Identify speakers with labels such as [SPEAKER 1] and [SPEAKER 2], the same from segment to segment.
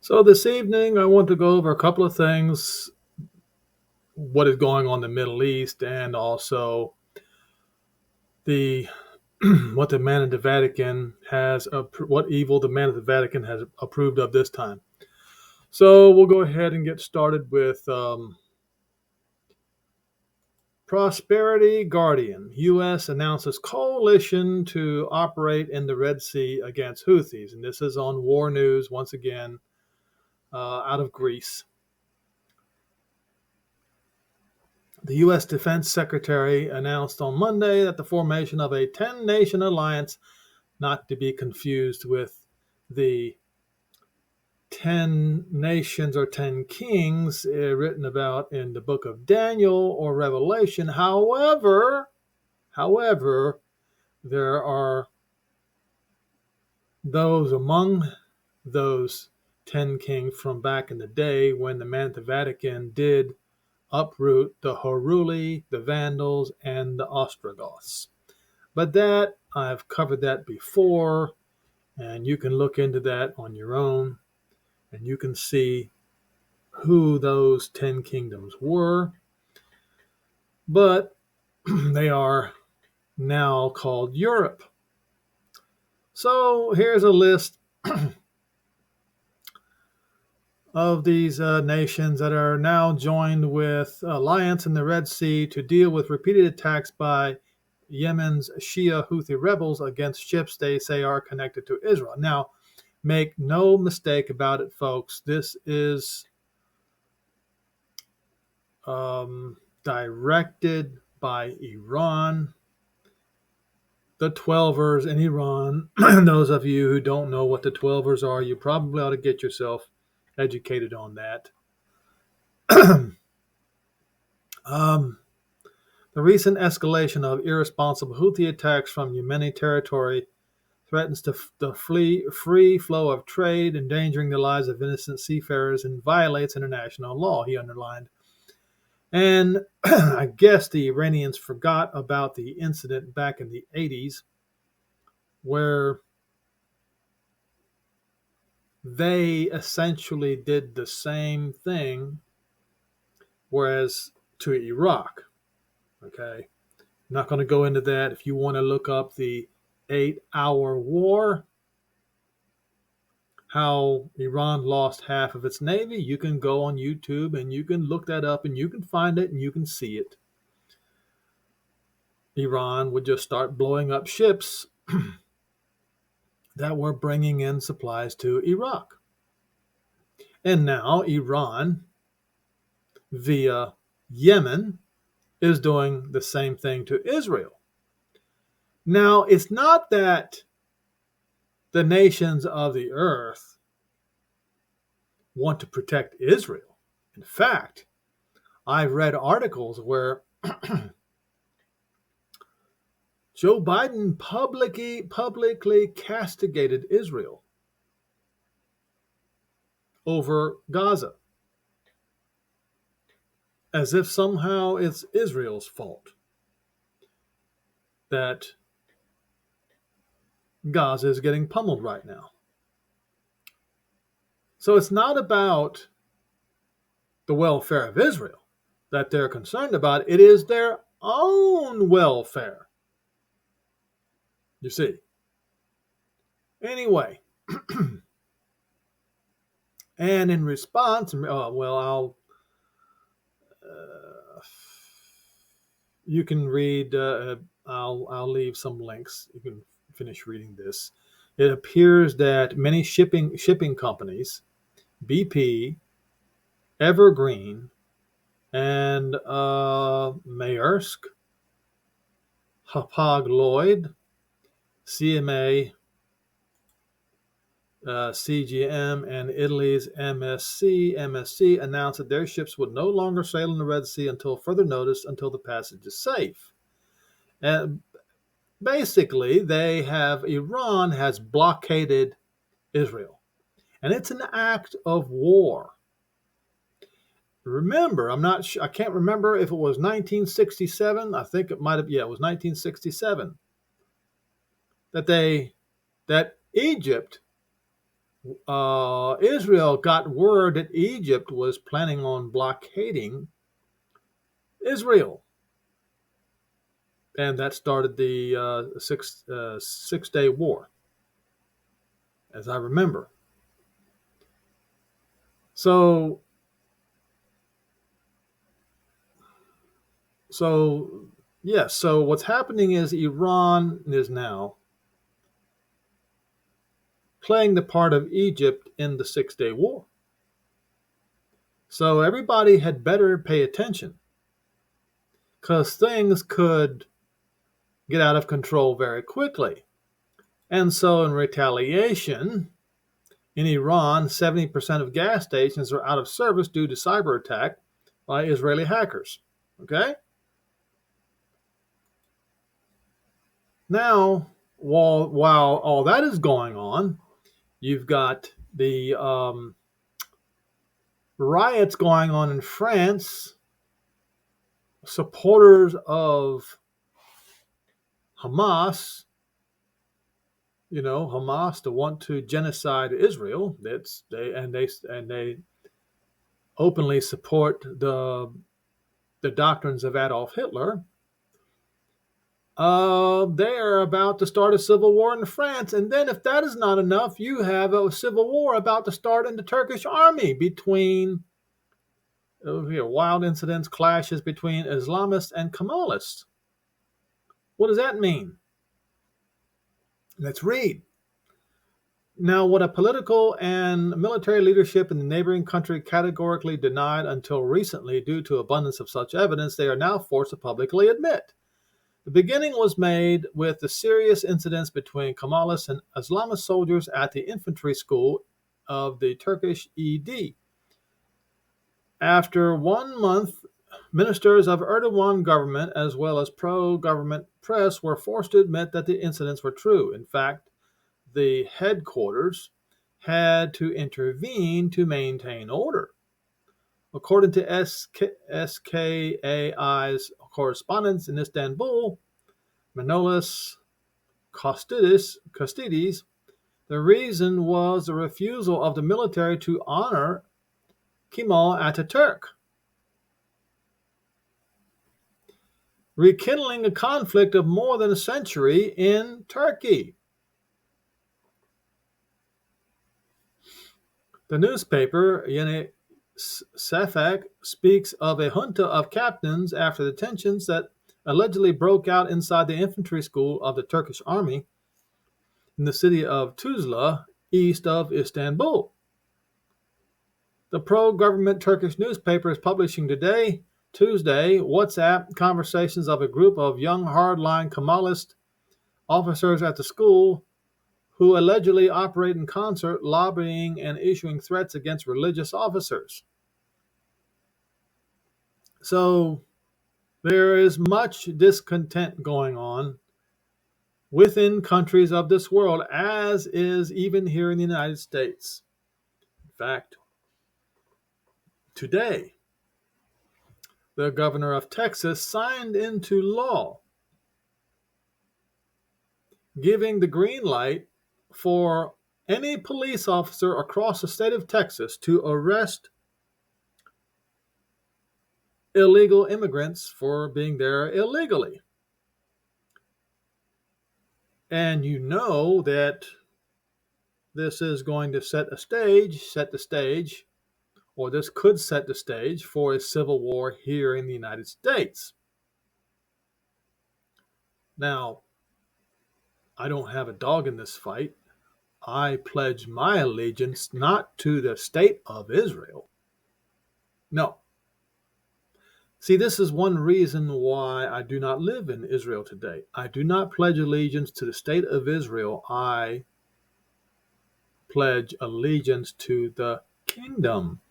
[SPEAKER 1] So this evening, I want to go over a couple of things, what is going on in the Middle East, and also the what the man in the Vatican has, what evil the man of the Vatican has approved of this time. So we'll go ahead and get started with Prosperity Guardian. U.S. announces coalition to operate in the Red Sea against Houthis, and this is on War News once again, out of Greece. The U.S. Defense Secretary announced on Monday that the formation of a 10-nation alliance, not to be confused with the 10 nations or 10 kings written about in the book of Daniel or Revelation. However, there are those among those 10 kings from back in the day when the man at the Vatican did uproot the Heruli, the Vandals, and the Ostrogoths. But that, I've covered that before, and you can look into that on your own, and you can see who those 10 kingdoms were. But they are now called Europe. So here's a list of these nations that are now joined with alliance in the Red Sea to deal with repeated attacks by Yemen's Shia Houthi rebels against ships they say are connected to Israel. Now, make no mistake about it, folks. This is directed by Iran. The Twelvers in Iran. Those of you who don't know what the Twelvers are, you probably ought to get yourself educated on that. The recent escalation of irresponsible Houthi attacks from Yemeni territory threatens the free flow of trade, endangering the lives of innocent seafarers, and violates international law, he underlined. And I guess the Iranians forgot about the incident back in the 80s where they essentially did the same thing, whereas to Iraq. Okay, I'm not going to go into that. If you want to look up the 8-hour war, how Iran lost half of its navy, you can go on YouTube and you can look that up and you can find it and you can see it. Iran would just start blowing up ships that were bringing in supplies to Iraq. And now Iran, via Yemen, is doing the same thing to Israel. Now, it's not that the nations of the earth want to protect Israel. In fact, I've read articles where Joe Biden publicly castigated Israel over Gaza, as if somehow it's Israel's fault that Gaza is getting pummeled right now. So it's not about the welfare of Israel that they're concerned about. It is their own welfare. You see. Anyway, and in response, you can read. I'll leave some links. You can finish reading this. It appears that many shipping companies, BP, Evergreen, and Maersk, Hapag-Lloyd, CMA, CGM, and Italy's MSC announced that their ships would no longer sail in the Red Sea until further notice, until the passage is safe. And basically, Iran has blockaded Israel, and it's an act of war. Remember, I can't remember if it was 1967. I think it might have, it was 1967 that Egypt Israel got word that Egypt was planning on blockading Israel, and that started the Six-Day War, as I remember. So, so yes. So what's happening is Iran is now playing the part of Egypt in the Six-Day War. So everybody had better pay attention because things could get out of control very quickly. And so, in retaliation, in Iran, 70% of gas stations are out of service due to cyber attack by Israeli hackers. Okay? Now, while all that is going on, you've got the riots going on in France. Supporters of Hamas, Hamas to want to genocide Israel. They openly support the doctrines of Adolf Hitler. They're about to start a civil war in France, and then if that is not enough, you have a civil war about to start in the Turkish army between wild incidents, clashes between Islamists and Kemalists. What does that mean? Let's read. Now, what a political and military leadership in the neighboring country categorically denied until recently due to abundance of such evidence, they are now forced to publicly admit. The beginning was made with the serious incidents between Kemalist and Islamist soldiers at the infantry school of the Turkish ED. After 1 month, ministers of Erdogan government as well as pro-government press were forced to admit that the incidents were true. In fact, the headquarters had to intervene to maintain order. According to SKAI's correspondents in Istanbul, Manolis Kostidis, the reason was the refusal of the military to honor Kemal Ataturk, rekindling a conflict of more than a century in Turkey. The newspaper Yeni Safak speaks of a junta of captains after the tensions that allegedly broke out inside the infantry school of the Turkish army in the city of Tuzla, east of Istanbul. The pro-government Turkish newspaper is publishing today, Tuesday, WhatsApp conversations of a group of young hardline Kemalist officers at the school who allegedly operate in concert, lobbying and issuing threats against religious officers. So there is much discontent going on within countries of this world, as is even here in the United States. In fact, today, the governor of Texas signed into law giving the green light for any police officer across the state of Texas to arrest illegal immigrants for being there illegally. And you know that this is going to set the stage, or this could set the stage for a civil war here in the United States. Now, I don't have a dog in this fight. I pledge my allegiance not to the state of Israel. No. See, this is one reason why I do not live in Israel today. I do not pledge allegiance to the state of Israel. I pledge allegiance to the kingdom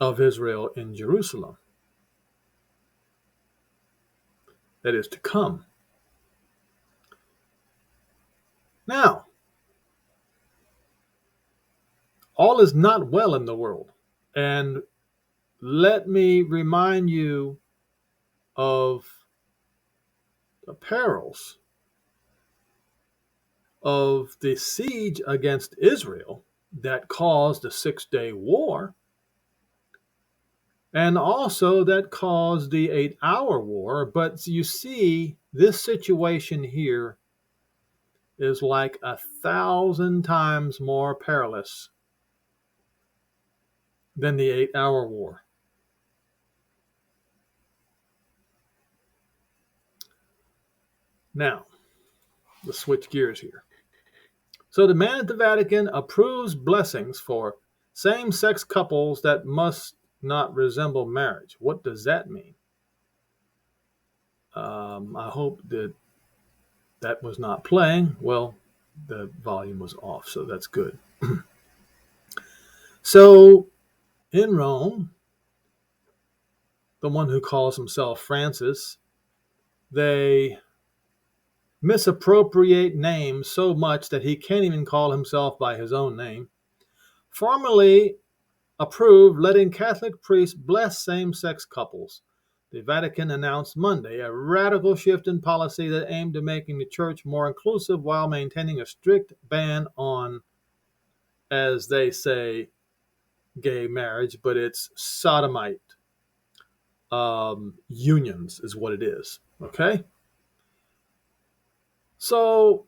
[SPEAKER 1] of Israel in Jerusalem that is to come. Now, all is not well in the world. And let me remind you of the perils of the siege against Israel that caused the 6-day war, and also that caused the 8-hour war. But you see, this situation here is like 1,000 times more perilous than the 8-hour war. Now, let's switch gears here. So the man at the Vatican approves blessings for same-sex couples that must not resemble marriage. What does that mean? I hope that was not playing. Well, the volume was off, so that's good. So in Rome, the one who calls himself Francis, they misappropriate names so much that he can't even call himself by his own name, formally approved letting Catholic priests bless same-sex couples. The Vatican announced Monday a radical shift in policy that aimed at making the church more inclusive while maintaining a strict ban on, as they say, gay marriage, but it's sodomite unions is what it is. Okay? So,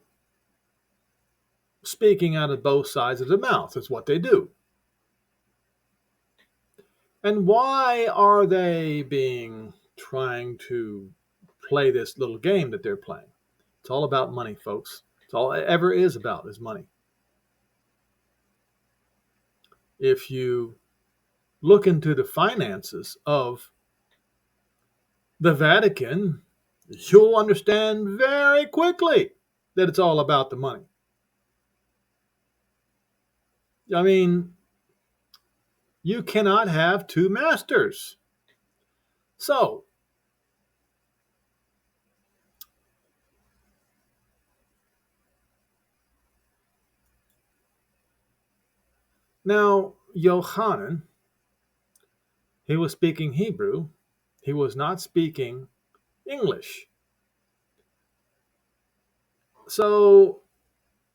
[SPEAKER 1] speaking out of both sides of the mouth is what they do. And why are they trying to play this little game that they're playing? It's all about money, folks. It's all it ever is about is money. If you look into the finances of the Vatican, you'll understand very quickly that it's all about the money. I mean, you cannot have two masters. So, now, Yohanan, he was speaking Hebrew. He was not speaking English. So,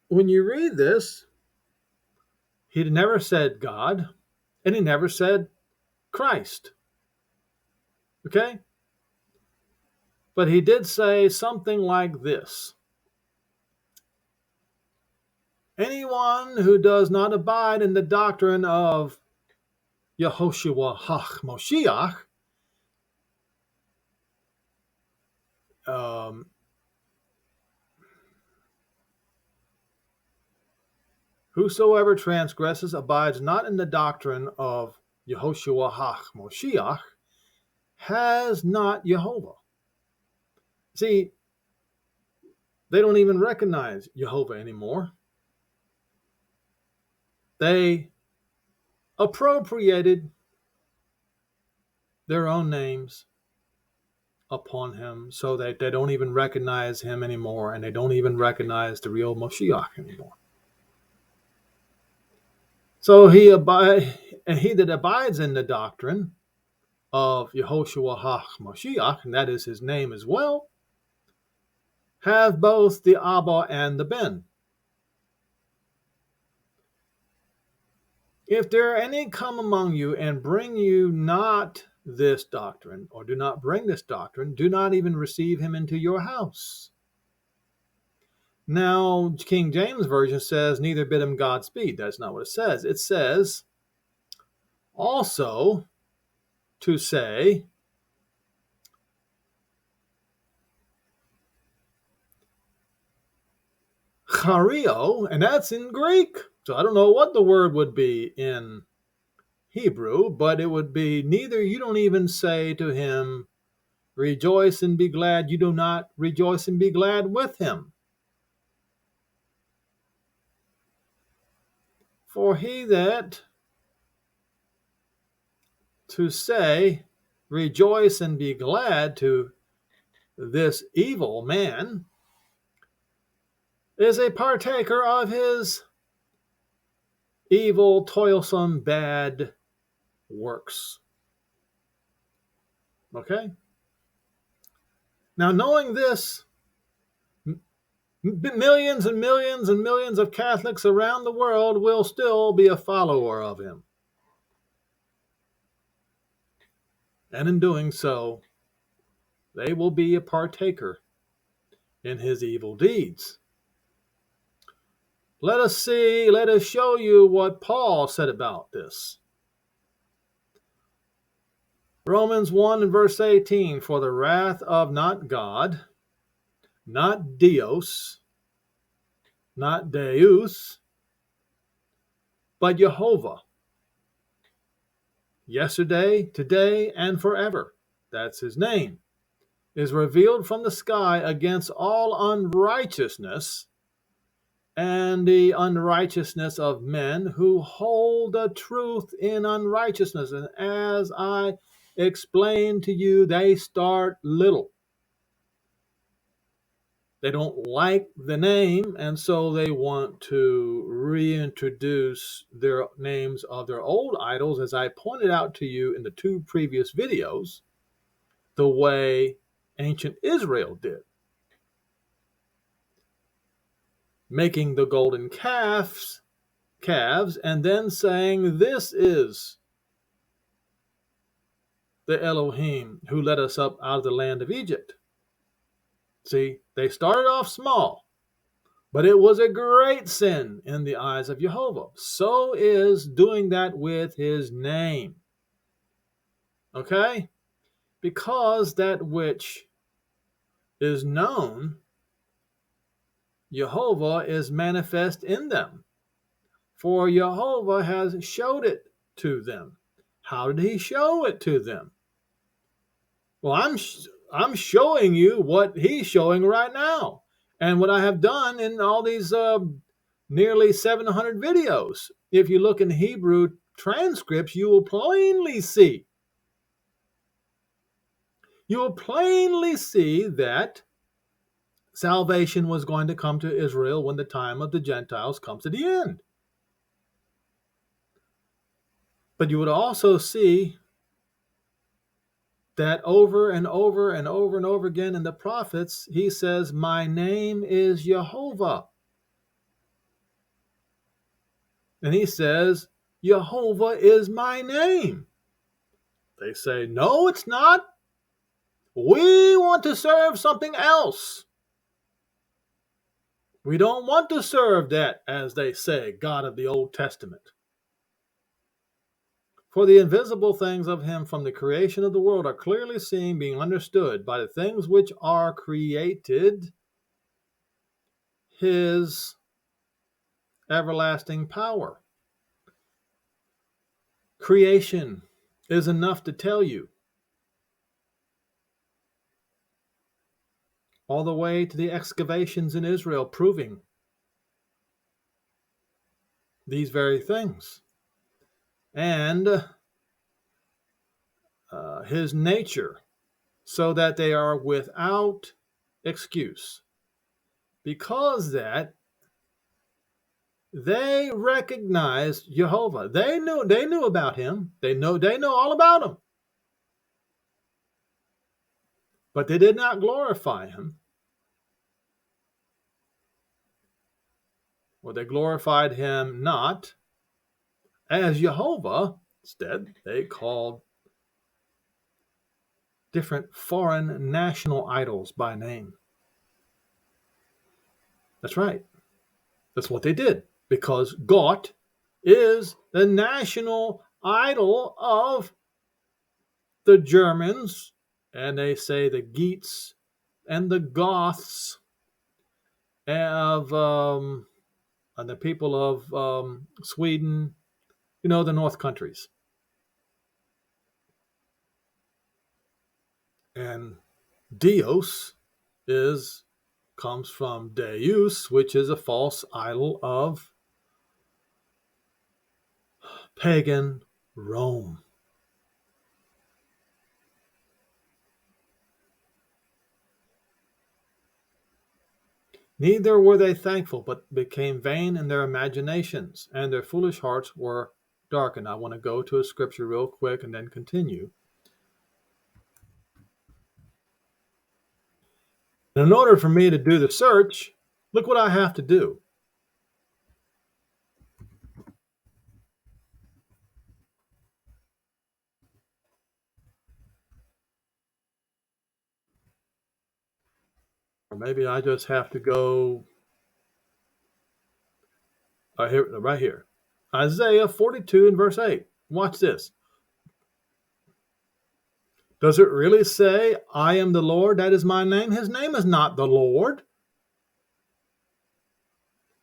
[SPEAKER 1] when you read this, he never said God, and he never said Christ. Okay? But he did say something like this: anyone who does not abide in the doctrine of Yehoshua HaMoshiach, whosoever transgresses abides not in the doctrine of Yehoshua HaMoshiach, has not Jehovah. See, they don't even recognize Jehovah anymore. They appropriated their own names upon him so that they don't even recognize him anymore, and they don't even recognize the real Moshiach anymore. So he that abides in the doctrine of Yehoshua HaMoshiach, and that is his name as well, have both the Abba and the Ben. If there are any come among you and bring you not this doctrine, or do not bring this doctrine, do not even receive him into your house. Now, King James Version says, neither bid him Godspeed. That's not what it says. It says also to say, chario, and that's in Greek. So I don't know what the word would be in Hebrew, but it would be neither. You don't even say to him, rejoice and be glad. You do not rejoice and be glad with him. For he that to say, rejoice and be glad to this evil man is a partaker of his evil, toilsome, bad works. Okay? Now, knowing this millions and millions and millions of Catholics around the world will still be a follower of him. And in doing so, they will be a partaker in his evil deeds. Let us show you what Paul said about this. Romans 1 and verse 18, for the wrath of not God, not Dios, not Deus, but Jehovah, yesterday, today, and forever, that's his name, is revealed from the sky against all unrighteousness and the unrighteousness of men who hold the truth in unrighteousness. And as I explained to you, they start little. They don't like the name, and so they want to reintroduce their names of their old idols, as I pointed out to you in the 2 previous videos, the way ancient Israel did, making the golden calves, and then saying, this is the Elohim who led us up out of the land of Egypt. See, they started off small, but it was a great sin in the eyes of Jehovah. So is doing that with his name. Okay? Because that which is known, Jehovah is manifest in them. For Jehovah has showed it to them. How did he show it to them? Well, I'm showing you what he's showing right now, and what I have done in all these nearly 700 videos. If you look in Hebrew transcripts, you will plainly see. You will plainly see that salvation was going to come to Israel when the time of the Gentiles comes to the end. But you would also see that over and over and over and over again in the prophets, he says, my name is Jehovah. And he says, Jehovah is my name. They say, no, it's not. We want to serve something else. We don't want to serve that, as they say, God of the Old Testament. For the invisible things of him from the creation of the world are clearly seen, being understood by the things which are created, his everlasting power. Creation is enough to tell you, all the way to the excavations in Israel proving these very things. And his nature, so that they are without excuse. Because that they recognized Jehovah. They knew about him. They know all about him. But they did not glorify him. Or they glorified him not as Jehovah. Instead, they called different foreign national idols by name. That's right. That's what they did. Because God is the national idol of the Germans, and they say the Geats and the Goths, and the people of Sweden, the North countries. And Dios comes from Deus, which is a false idol of pagan Rome. Neither were they thankful, but became vain in their imaginations, and their foolish hearts were darkened. I want to go to a scripture real quick and then continue. In order for me to do the search, Look what I have to do. Or maybe I just have to go right here. Isaiah 42 and verse 8. Watch this. Does it really say, I am the Lord, that is my name? His name is not the Lord.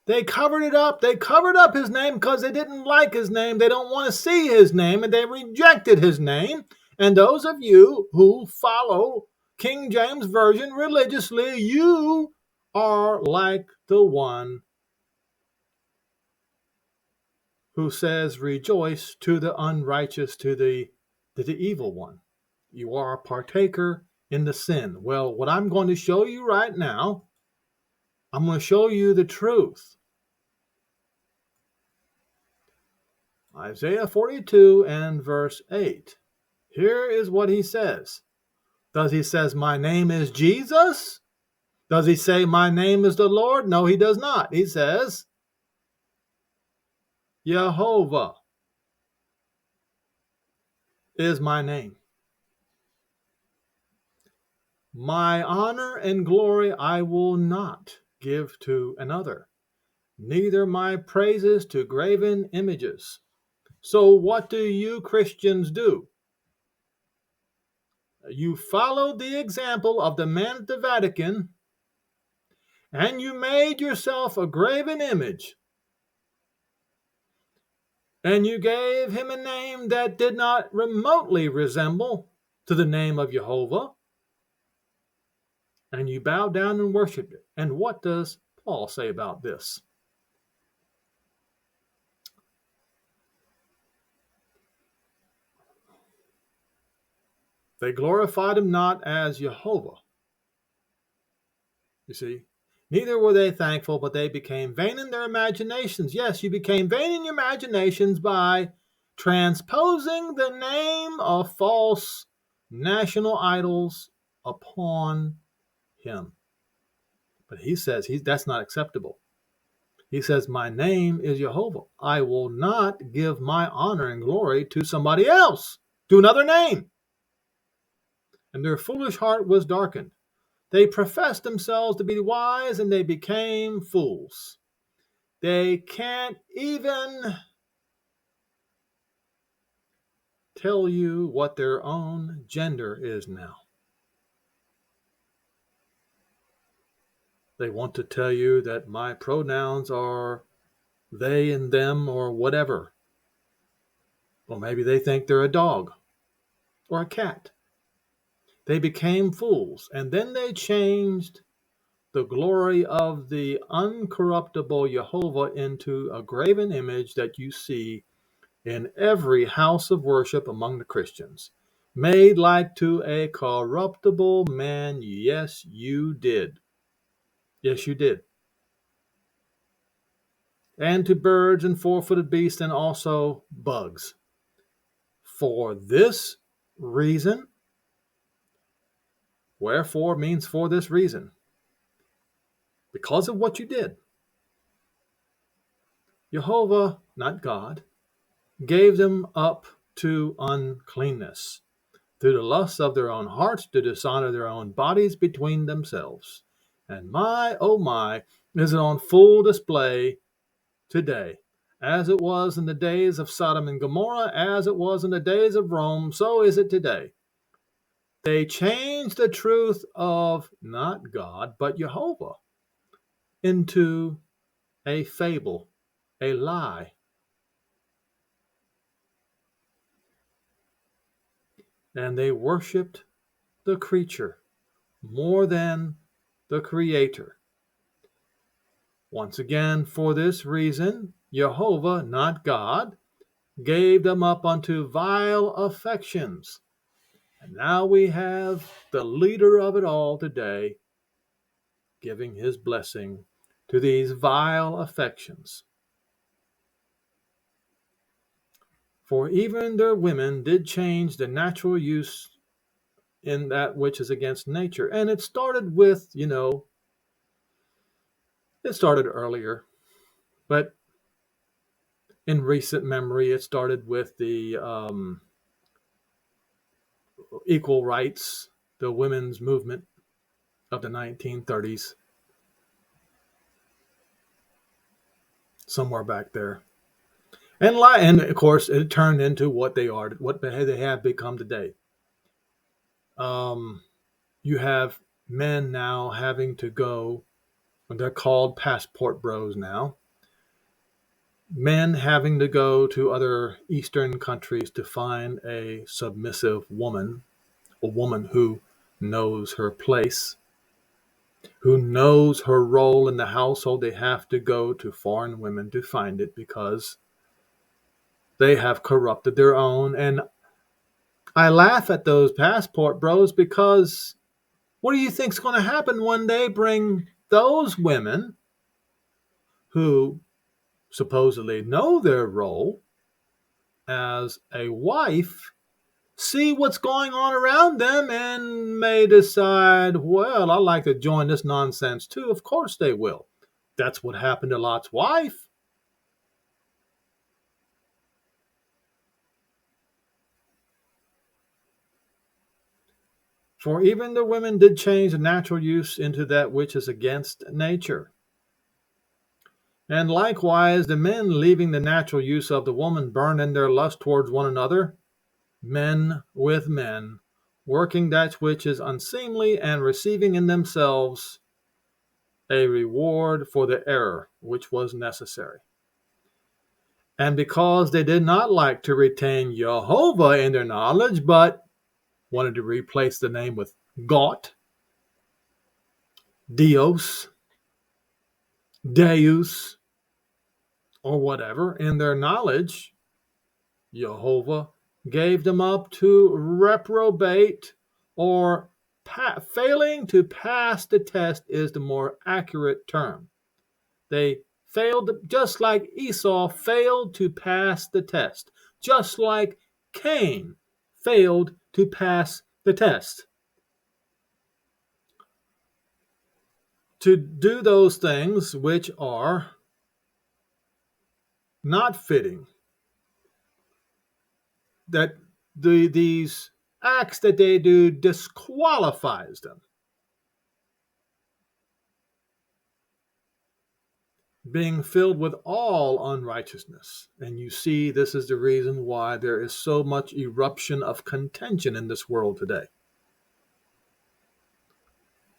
[SPEAKER 1] They covered it up. They covered up his name because they didn't like his name. They don't want to see his name, and they rejected his name. And those of you who follow King James Version religiously, you are like the one who says, rejoice to the unrighteous, to the evil one. You are a partaker in the sin. Well, what I'm going to show you right now, I'm going to show you the truth. Isaiah 42 and verse 8. Here is what he says. Does he says, my name is Jesus? Does he say, my name is the Lord? No, he does not. He says, Jehovah is my name. My honor and glory I will not give to another, neither my praises to graven images. So what do you Christians do? You followed the example of the man at the Vatican, and you made yourself a graven image, and you gave him a name that did not remotely resemble to the name of Jehovah, and you bowed down and worshipped it. And what does Paul say about this? They glorified him not as Jehovah. You see, neither were they thankful, but they became vain in their imaginations. Yes, you became vain in your imaginations by transposing the name of false national idols upon him. But he says that's not acceptable. He says, my name is Jehovah. I will not give my honor and glory to somebody else, to another name. And their foolish heart was darkened. They professed themselves to be wise, and they became fools. They can't even tell you what their own gender is now. They want to tell you that my pronouns are they and them or whatever. Or maybe they think they're a dog or a cat. They became fools, and then they changed the glory of the uncorruptible Jehovah into a graven image that you see in every house of worship among the Christians, made like to a corruptible man. Yes, you did. Yes, you did. And to birds and four-footed beasts and also bugs. For this reason, wherefore means for this reason, because of what you did, Jehovah, not God, gave them up to uncleanness, through the lusts of their own hearts, to dishonor their own bodies between themselves. And my, oh my, is it on full display today. As it was in the days of Sodom and Gomorrah, as it was in the days of Rome, so is it today. They changed the truth of not God, but Jehovah into a fable, a lie. And they worshiped the creature more than the Creator. Once again, for this reason, Jehovah, not God, gave them up unto vile affections. And now we have the leader of it all today giving his blessing to these vile affections. For even their women did change the natural use in that which is against nature. And it started with, It started earlier, but in recent memory, it started with the equal rights, the women's movement of the 1930s, somewhere back there. And of course, it turned into what they are, what they have become today. You have men now having to go, they're called passport bros now, men having to go to other Eastern countries to find a submissive woman, a woman who knows her place, who knows her role in the household. They have to go to foreign women to find it because they have corrupted their own. And I laugh at those passport bros because what do you think's going to happen when they bring those women who supposedly know their role as a wife, see what's going on around them, and may decide, well, I'd like to join this nonsense too? Of course they will. That's what happened to Lot's wife. For even the women did change the natural use into that which is against nature. And likewise, the men, leaving the natural use of the woman, burn in their lust towards one another, men with men, working that which is unseemly, and receiving in themselves a reward for the error which was necessary. And because they did not like to retain Jehovah in their knowledge, but wanted to replace the name with God, Dios, Deus, or whatever, in their knowledge, Jehovah gave them up to reprobate, or failing to pass the test is the more accurate term. They failed, just like Esau failed to pass the test, just like Cain failed to pass the test. To do those things which are not fitting, that these acts that they do disqualifies them. Being filled with all unrighteousness. And you see, this is the reason why there is so much eruption of contention in this world today.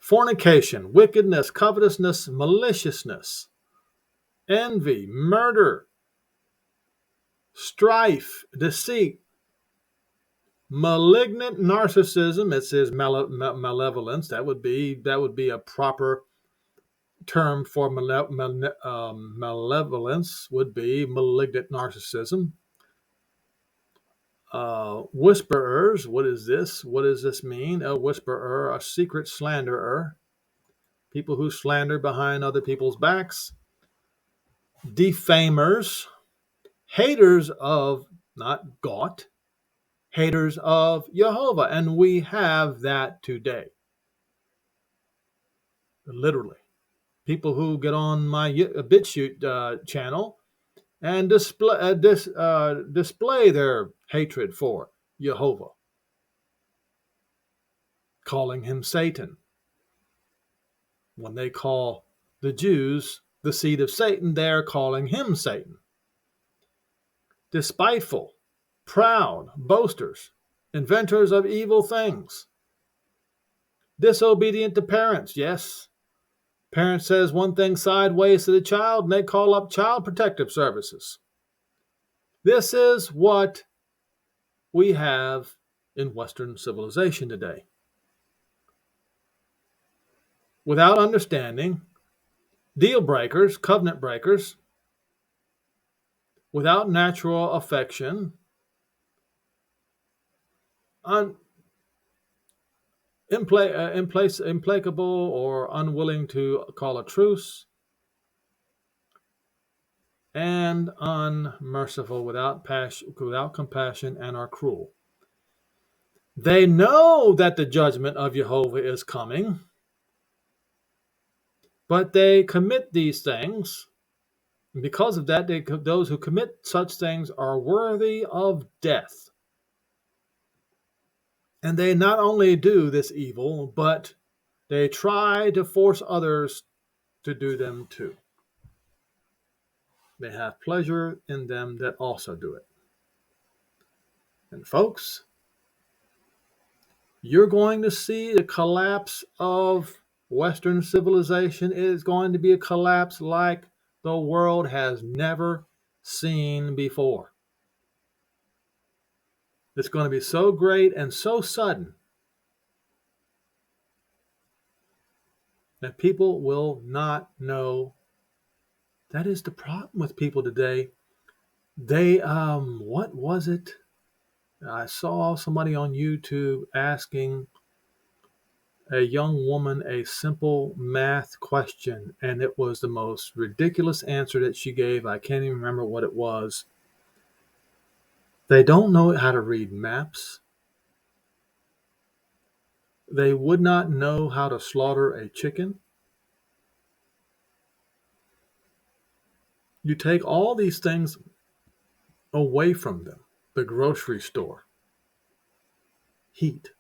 [SPEAKER 1] Fornication, wickedness, covetousness, maliciousness, envy, murder, strife, deceit, malignant narcissism. It says malevolence. That would be a proper term for malevolence. Would be malignant narcissism. Whisperers. What is this? What does this mean? A whisperer, a secret slanderer. People who slander behind other people's backs. Defamers. Haters of, not God, haters of Jehovah. And we have that today. Literally. People who get on my BitChute channel and display their hatred for Jehovah, calling him Satan. When they call the Jews the seed of Satan, they're calling him Satan. Despiteful, proud, boasters, inventors of evil things, disobedient to parents. Yes, parent says one thing sideways to the child, and they call up child protective services. This is what we have in Western civilization today. Without understanding, deal breakers, covenant breakers, without natural affection, implacable or unwilling to call a truce, and unmerciful, without compassion, and are cruel. They know that the judgment of Jehovah is coming, But they commit these things, and because of that, those who commit such things are worthy of death. And they not only do this evil, but they try to force others to do them too. They have pleasure in them that also do it. And folks, you're going to see the collapse of Western civilization. It is going to be a collapse like the world has never seen before. It's going to be so great and so sudden that people will not know. That is the problem with people today. They, what was it? I saw somebody on YouTube asking a young woman a simple math question, and it was the most ridiculous answer that she gave. I can't even remember what it was. They don't know how to read maps. They would not know how to slaughter a chicken. You take all these things away from them. The grocery store, heat,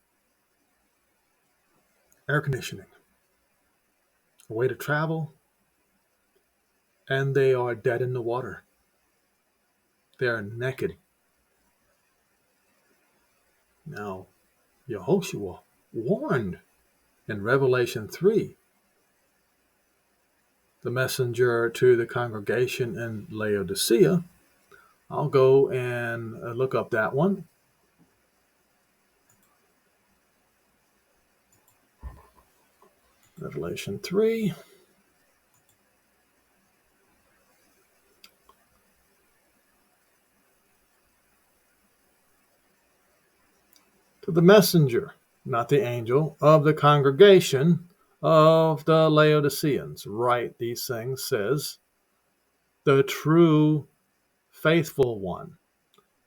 [SPEAKER 1] air conditioning, a way to travel, and they are dead in the water. They are naked. Now, Yehoshua warned in Revelation 3, the messenger to the congregation in Laodicea. I'll go and look up that one. Revelation 3. To the messenger, not the angel, of the congregation of the Laodiceans, write these things, says the true faithful one,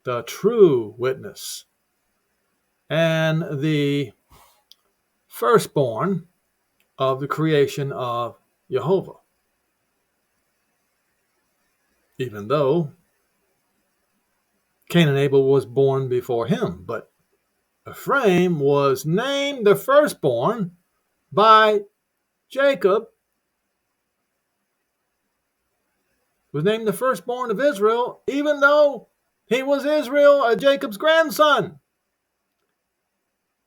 [SPEAKER 1] the true witness, and the firstborn of the creation of Jehovah. Even though Cain and Abel was born before him, but Ephraim was named the firstborn by Jacob, was named the firstborn of Israel, even though he was Israel, Jacob's grandson.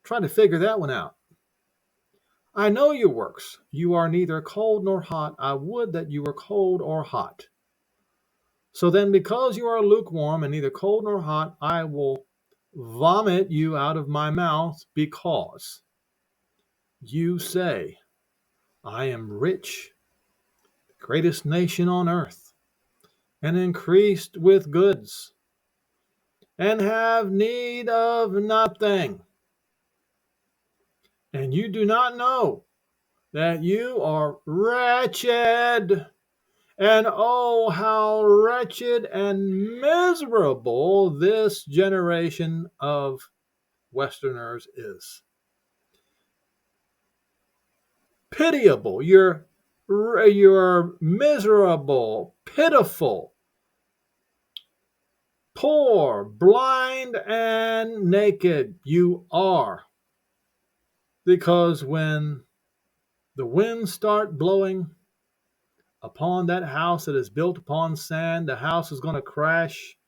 [SPEAKER 1] Try to figure that one out. I know your works. You are neither cold nor hot. I would that you were cold or hot. So then, because you are lukewarm and neither cold nor hot, I will vomit you out of my mouth, because you say, I am rich, the greatest nation on earth, and increased with goods, and have need of nothing. And you do not know that you are wretched. And oh, how wretched and miserable this generation of Westerners is. Pitiable. You're miserable, pitiful, poor, blind, and naked. You are. Because when the winds start blowing upon that house that is built upon sand, the house is going to crash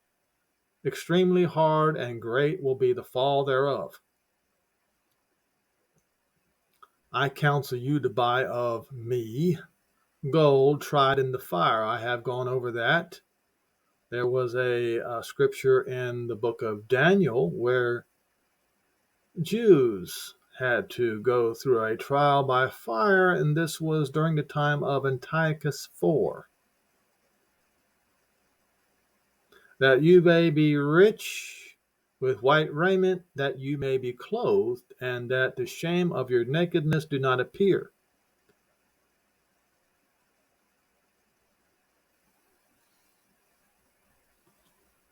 [SPEAKER 1] extremely hard, and great will be the fall thereof. I counsel you to buy of me gold tried in the fire. I have gone over that. There was a scripture in the book of Daniel where Jews had to go through a trial by fire, and this was during the time of Antiochus IV. That you may be rich with white raiment, that you may be clothed, and that the shame of your nakedness do not appear.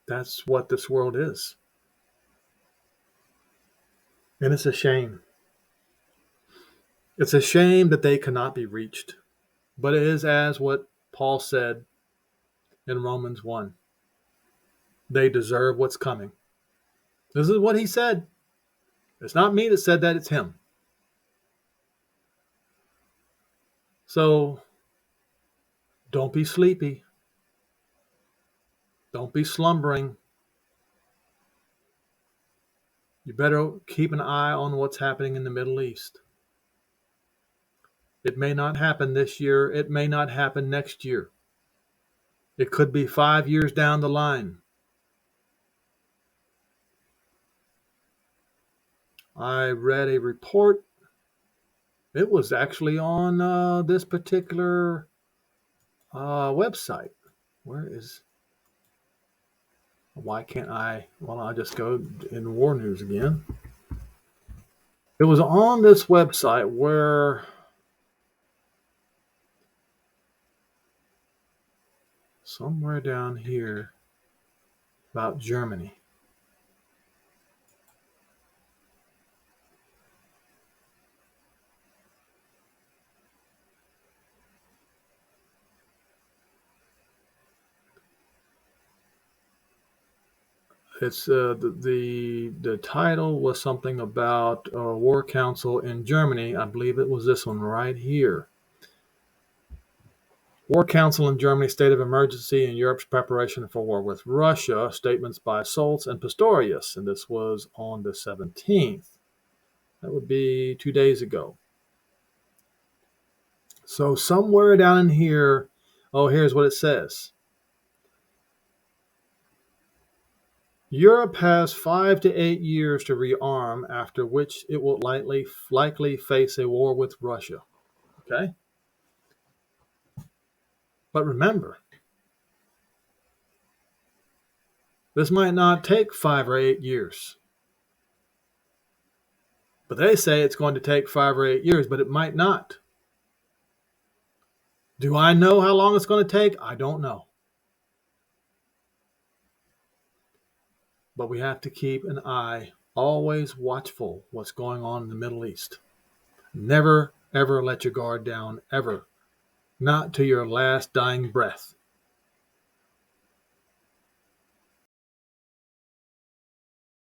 [SPEAKER 1] That's what this world is. And it's a shame. It's a shame that they cannot be reached. But it is as what Paul said in Romans 1. They deserve what's coming. This is what he said. It's not me that said that, it's him. So don't be sleepy. Don't be slumbering. You better keep an eye on what's happening in the Middle East. It may not happen this year. It may not happen next year. It could be 5 years down the line. I read a report. It was actually on this particular website. Where is... Why can't I? Well, I'll just go in war news again. It was on this website where somewhere down here about Germany. It's the title was something about War Council in Germany. I believe it was this one right here. War Council in Germany, state of emergency in Europe's preparation for war with Russia. Statements by Solz and Pistorius, and this was on the 17th. That would be 2 days ago. So somewhere down in here, here's what it says. Europe has 5 to 8 years to rearm, after which it will likely face a war with Russia. Okay? But remember, this might not take 5 or 8 years. But they say it's going to take 5 or 8 years, but it might not. Do I know how long it's going to take? I don't know. But we have to keep an eye, always watchful what's going on in the Middle East. Never, ever let your guard down, ever. Not to your last dying breath.